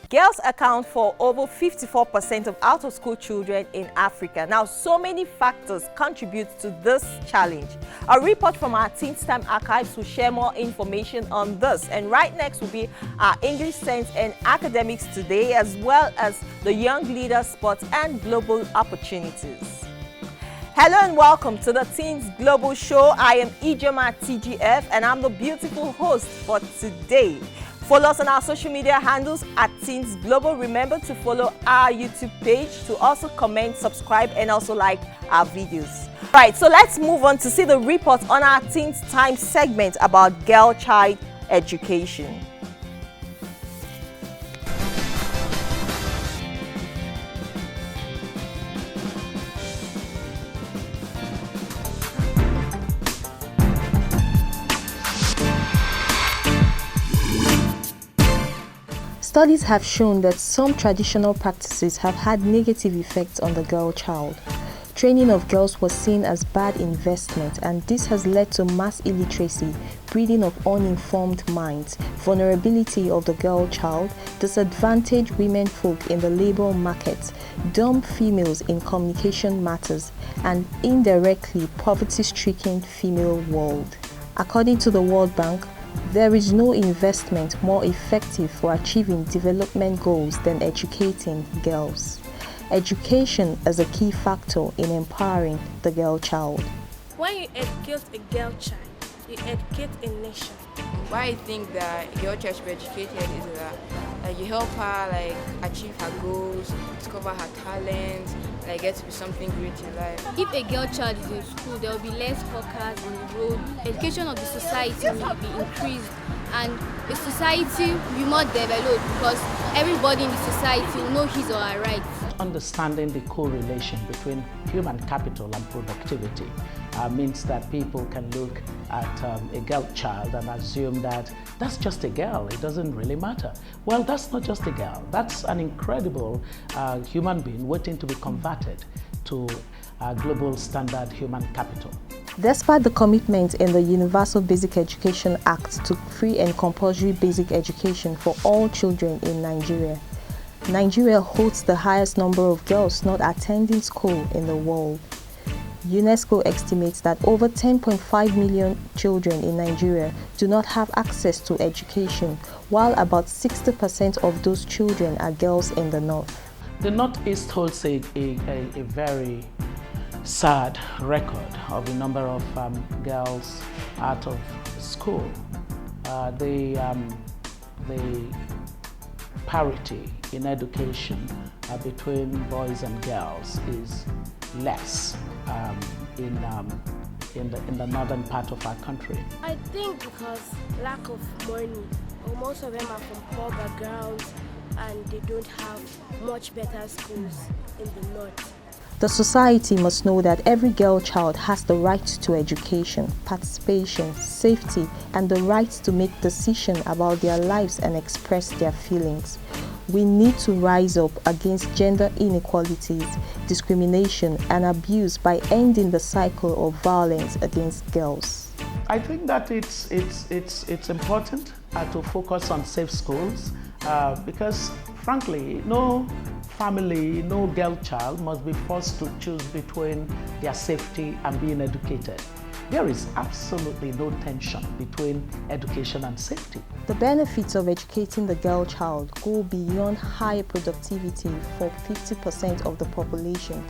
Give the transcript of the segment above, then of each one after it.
Girls account for over 54% of out-of-school children in Africa. Now, so many factors contribute to this challenge. A report from our Teenz Time archives will share more information on this. And right next will be our English Sense and Academics Today, as well as the Young Leader Sports and Global Opportunities. Hello and welcome to the Teenz Global Show. I am Ijoma TGF and I'm the beautiful host for today. Follow us on our social media handles at Teenz Global. Remember to follow our YouTube page, to also comment, subscribe, and also like our videos. Right, so let's move on to see the report on our Teenz Time segment about girl-child education. Studies have shown that some traditional practices have had negative effects on the girl child. Training of girls was seen as bad investment, and this has led to mass illiteracy, breeding of uninformed minds, vulnerability of the girl child, disadvantaged women folk in the labor market, dumb females in communication matters, and indirectly poverty-stricken female world. According to the World Bank, there is no investment more effective for achieving development goals than educating girls. Education is a key factor in empowering the girl child. When you educate a girl child, you educate a nation. Why I think that a girl child should be educated is that you help her achieve her goals, discover her talents, get to be something great in life. If a girl child is in school, there will be less hawkers on the road. Education of the society will be increased, and the society will be more developed because everybody in the society will know his or her rights. Understanding the correlation between human capital and productivity means that people can look at a girl child and assume that that's just a girl, it doesn't really matter. Well, that's not just a girl, that's an incredible human being waiting to be converted to global standard human capital. Despite the commitment in the Universal Basic Education Act to free and compulsory basic education for all children in Nigeria, Nigeria holds the highest number of girls not attending school in the world. UNESCO estimates that over 10.5 million children in Nigeria do not have access to education, while about 60% of those children are girls in the north. The Northeast holds a very sad record of the number of girls out of school. The parity in education between boys and girls is less in the northern part of our country. I think because lack of money, or most of them are from poor backgrounds and they don't have much better schools in the north. The society must know that every girl child has the right to education, participation, safety, and the right to make decisions about their lives and express their feelings. We need to rise up against gender inequalities, discrimination, and abuse by ending the cycle of violence against girls. I think that it's important to focus on safe schools because, frankly, no family, no girl child must be forced to choose between their safety and being educated. There is absolutely no tension between education and safety. The benefits of educating the girl child go beyond higher productivity for 50% of the population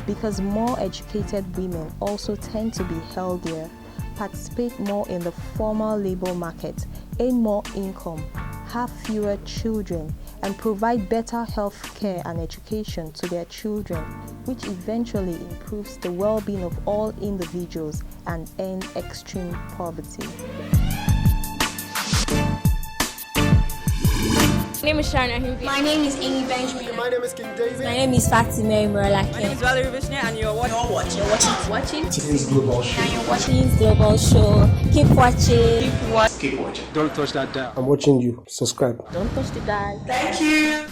because more educated women also tend to be healthier, participate more in the formal labor market, earn more income, have fewer children, and provide better health care and education to their children, which eventually improves the well-being of all individuals and end extreme poverty. My name is Sharna. My name is Amy Benjamin. My name is King David. My name is Fatima Muralake. My name is Valerie Vishnu and you're watching. Teenz Global Show. And you're watching Teenz Global Show. Keep watching. Keep watching. Don't touch that dial. I'm watching you. Subscribe. Don't touch the dial. Thank you.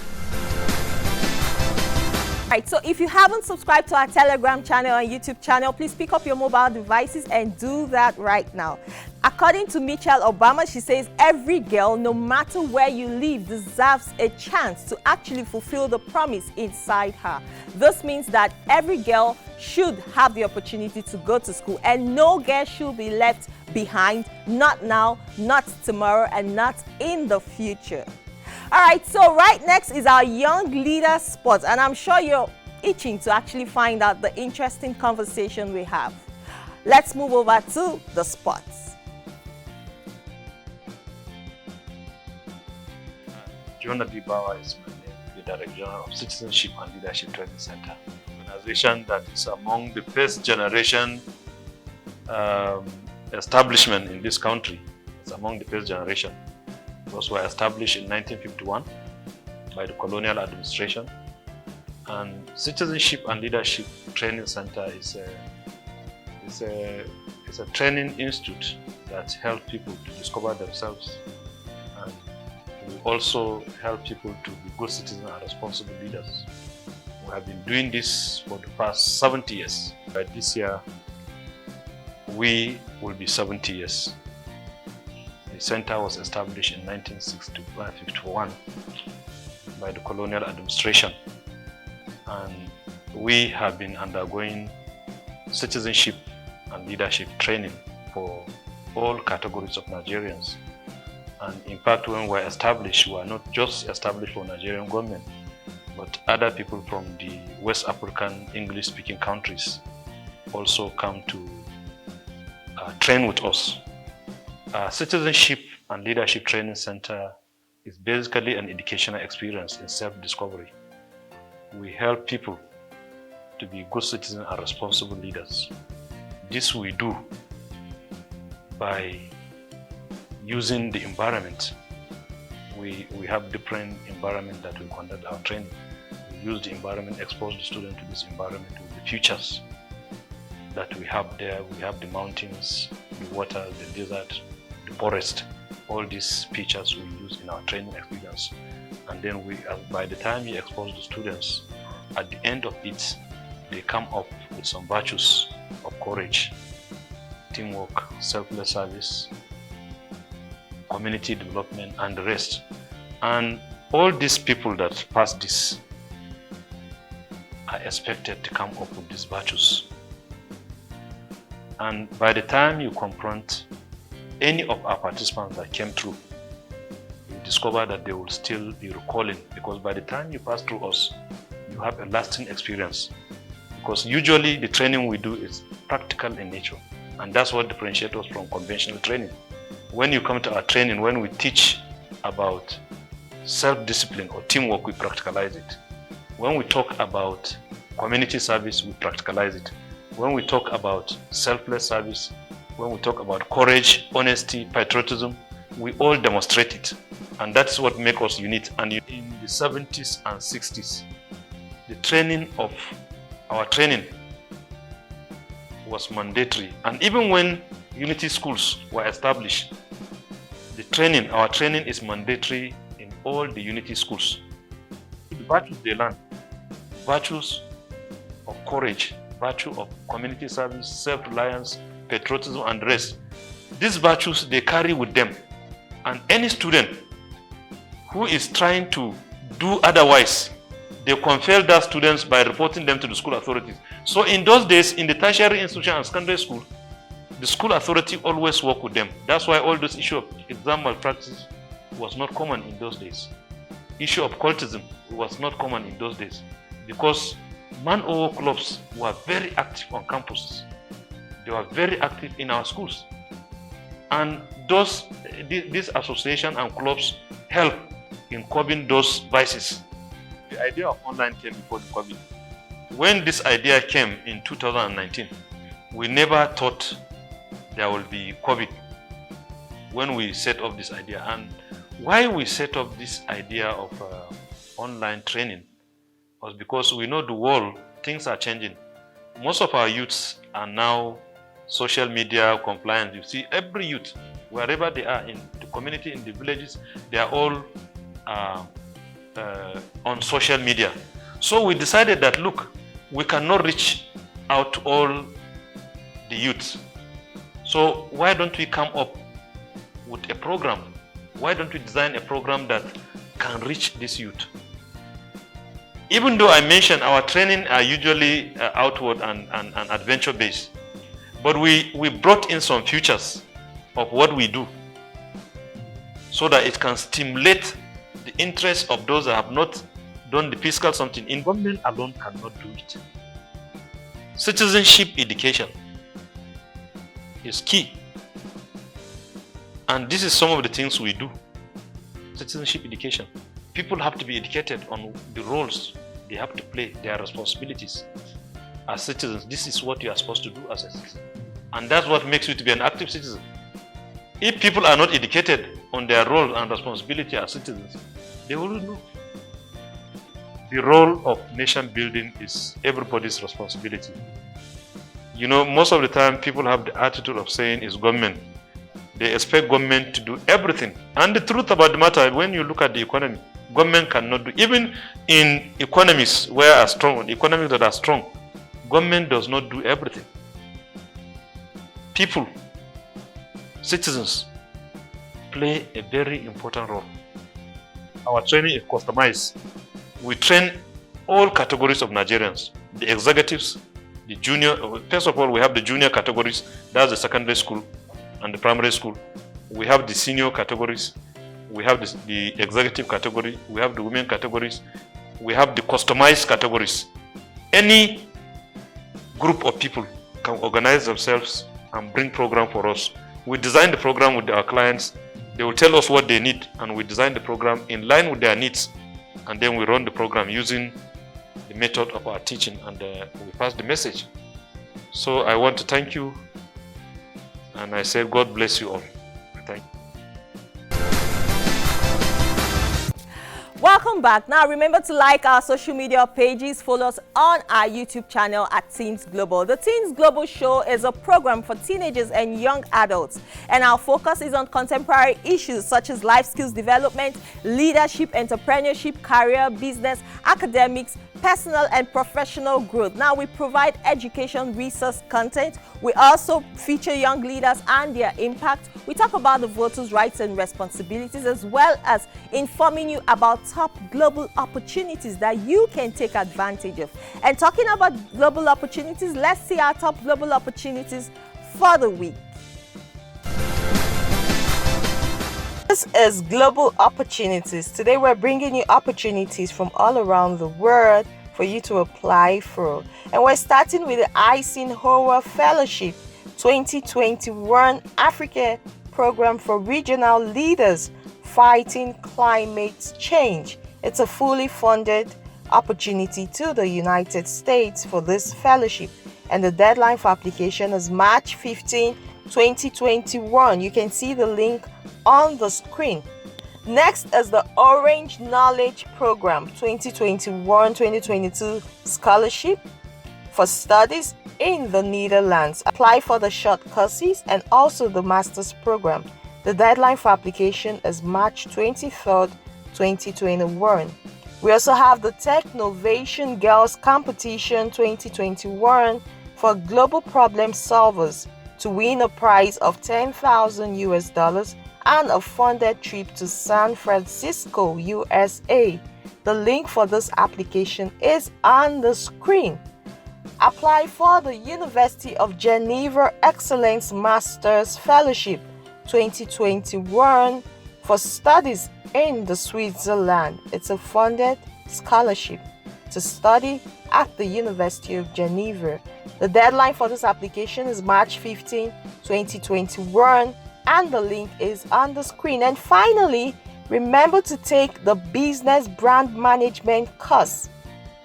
Right, so if you haven't subscribed to our Telegram channel and YouTube channel, please pick up your mobile devices and do that right now. According to Michelle Obama, she says every girl, no matter where you live, deserves a chance to actually fulfill the promise inside her. This means that every girl should have the opportunity to go to school, and no girl should be left behind, not now, not tomorrow, and not in the future. All right, so right next is our Young Leader Spot, and I'm sure you're itching to actually find out the interesting conversation we have. Let's move over to the spots. John Adibawa is my name, the Director General of Citizenship and Leadership Training Center, an organization that is among the first generation establishment in this country. It's among the first generation. Those were established in 1951 by the colonial administration. And Citizenship and Leadership Training Center is a training institute that helps people to discover themselves, and we also help people to be good citizens and responsible leaders. We have been doing this for the past 70 years. By this year, we will be 70 years. The center was established in 1951 by the colonial administration, and we have been undergoing citizenship and leadership training for all categories of Nigerians. And in fact, when we were established, we were not just established for Nigerian government, but other people from the West African English-speaking countries also come to train with us. Citizenship and Leadership Training Center is basically an educational experience in self-discovery. We help people to be good citizens and responsible leaders. This we do by using the environment. We have different environment that we conduct our training. We use the environment, expose the student to this environment with the features that we have there. We have the mountains, the water, the desert, the forest. All these features we use in our training experience. And then by the time we expose the students, at the end of it, they come up with some virtues of courage, teamwork, selfless service, community development, and the rest. And all these people that pass this are expected to come up with these virtues. And by the time you confront any of our participants that came through, you discover that they will still be recalling, because by the time you pass through us, you have a lasting experience. Because usually the training we do is practical in nature, and that's what differentiates us from conventional training. When you come to our training, when we teach about self-discipline or teamwork, we practicalize it. When we talk about community service, we practicalize it. When we talk about selfless service, when we talk about courage, honesty, patriotism, we all demonstrate it. And that's what makes us unique. And in the 70s and 60s, the training of our training was mandatory. And even when unity schools were established, our training is mandatory in all the unity schools. The virtues they learn, virtues of courage, virtue of community service, self-reliance, patriotism, and rest. These virtues they carry with them. And any student who is trying to do otherwise, they compel that students by reporting them to the school authorities. So in those days, in the tertiary institution and secondary school, the school authority always work with them. That's why all this issue of exam malpractice was not common in those days. Issue of cultism was not common in those days, because man-o clubs were very active on campuses. They were very active in our schools. And this association and clubs help in curbing those vices. The idea of online came before the COVID. When this idea came in 2019, we never thought there will be COVID when we set up this idea. And why we set up this idea of online training was because we know the world, things are changing. Most of our youths are now social media compliant. You see every youth, wherever they are in the community, in the villages, they are all on social media. So we decided that, look, we cannot reach out to all the youths. So why don't we come up with a program? Why don't we design a program that can reach this youth? Even though I mentioned our training are usually outward and adventure based, but we brought in some features of what we do so that it can stimulate the interest of those that have not done the physical something. In government alone cannot do it. Citizenship education is key. And this is some of the things we do. Citizenship education. People have to be educated on the roles they have to play, their responsibilities as citizens. This is what you are supposed to do as a citizen. And that's what makes you to be an active citizen. If people are not educated on their role and responsibility as citizens, they wouldn't know. The role of nation building is everybody's responsibility. You know, most of the time people have the attitude of saying it's government. They expect government to do everything. And the truth about the matter, when you look at the economy, government cannot do, even in economies where are strong, economies that are strong, government does not do everything. People, citizens, play a very important role. Our training is customized. We train all categories of Nigerians, the executives, the junior. First of all, we have the junior categories, that's the secondary school and the primary school. We have the senior categories, we have the executive category, we have the women categories, we have the customized categories. Any group of people can organize themselves and bring program for us. We design the program with our clients. They will tell us what they need, and we design the program in line with their needs. And then we run the program using the method of our teaching, and we pass the message. So I want to thank you, and I say God bless you all. Thank you. Welcome back. Now remember to like our social media pages, follow us on our YouTube channel at Teenz Global. The Teenz Global Show is a program for teenagers and young adults, and our focus is on contemporary issues such as life skills development, leadership, entrepreneurship, career, business, academics, personal and professional growth. Now we provide education resource content. We also feature young leaders and their impact. We talk about the voters' rights and responsibilities, as well as informing you about top global opportunities that you can take advantage of. And talking about global opportunities, let's see our top global opportunities for the week. This is Global Opportunities. Today we're bringing you opportunities from all around the world for you to apply for. And we're starting with the Eisenhower Fellowship 2021 Africa Program for Regional Leaders Fighting Climate Change. It's a fully funded opportunity to the United States for this fellowship. And the deadline for application is March 15, 2021. You can see the link on the screen. Next is the Orange Knowledge Program 2021-2022 Scholarship for Studies in the Netherlands. Apply for the short courses and also the Master's Program. The deadline for application is March 23rd, 2021. We also have the Technovation Girls Competition 2021 for global problem solvers to win a prize of $10,000 and a funded trip to San Francisco, USA. The link for this application is on the screen. Apply for the University of Geneva Excellence Masters Fellowship 2021 for studies in the Switzerland. It's a funded scholarship to study at the University of Geneva. The deadline for this application is March 15, 2021, and the link is on the screen. And finally, remember to take the Business Brand Management course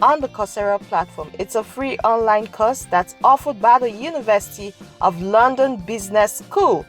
on the Coursera platform. It's a free online course that's offered by the University of London Business School.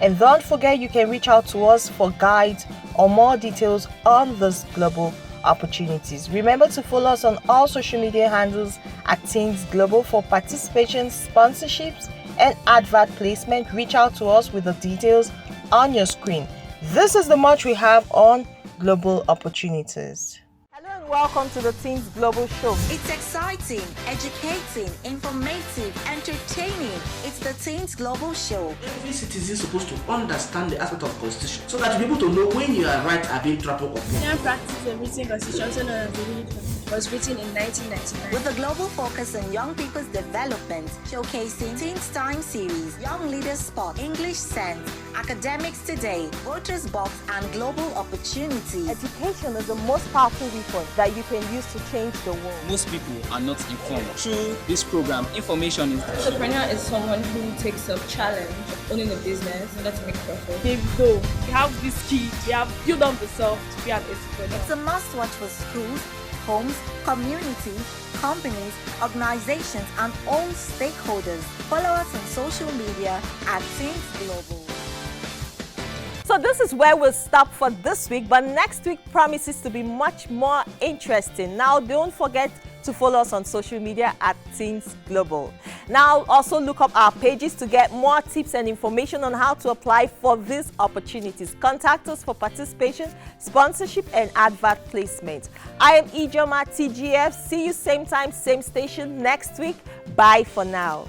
And don't forget, you can reach out to us for guides or more details on this global opportunities. Remember to follow us on all social media handles at Teenz Global for participation, sponsorships, and advert placement. Reach out to us with the details on your screen. This is the much we have on global opportunities. Hello and welcome to the Teenz Global Show. It's exciting, educating, informative, entertaining. It's the Teenz Global Show. Every citizen is supposed to understand the aspect of constitution so that you're able to know when your rights are being trampled upon. Nigerian practice of written constitution known as the Unit was written in 1999. With a global focus on young people's development, showcasing Teenz Time series, Young Leaders Spot, English Sense, Academics Today, Voters Box, and Global Opportunities. Education is the most powerful weapon that you can use to change the world. Most people are not informed. Through this program, information is... Entrepreneur is someone who takes up challenge of owning a business in order to make profit. They go. You have this key. You have built up yourself to be an entrepreneur. It's a must-watch for schools, homes, communities, companies, organizations, and all stakeholders. Follow us on social media at Teenz Global. So this is where we'll stop for this week, but next week promises to be much more interesting. Now, don't forget to follow us on social media at Teenz Global. Now, also look up our pages to get more tips and information on how to apply for these opportunities. Contact us for participation, sponsorship, and advert placement. I am Ijoma TGF. See you same time, same station next week. Bye for now.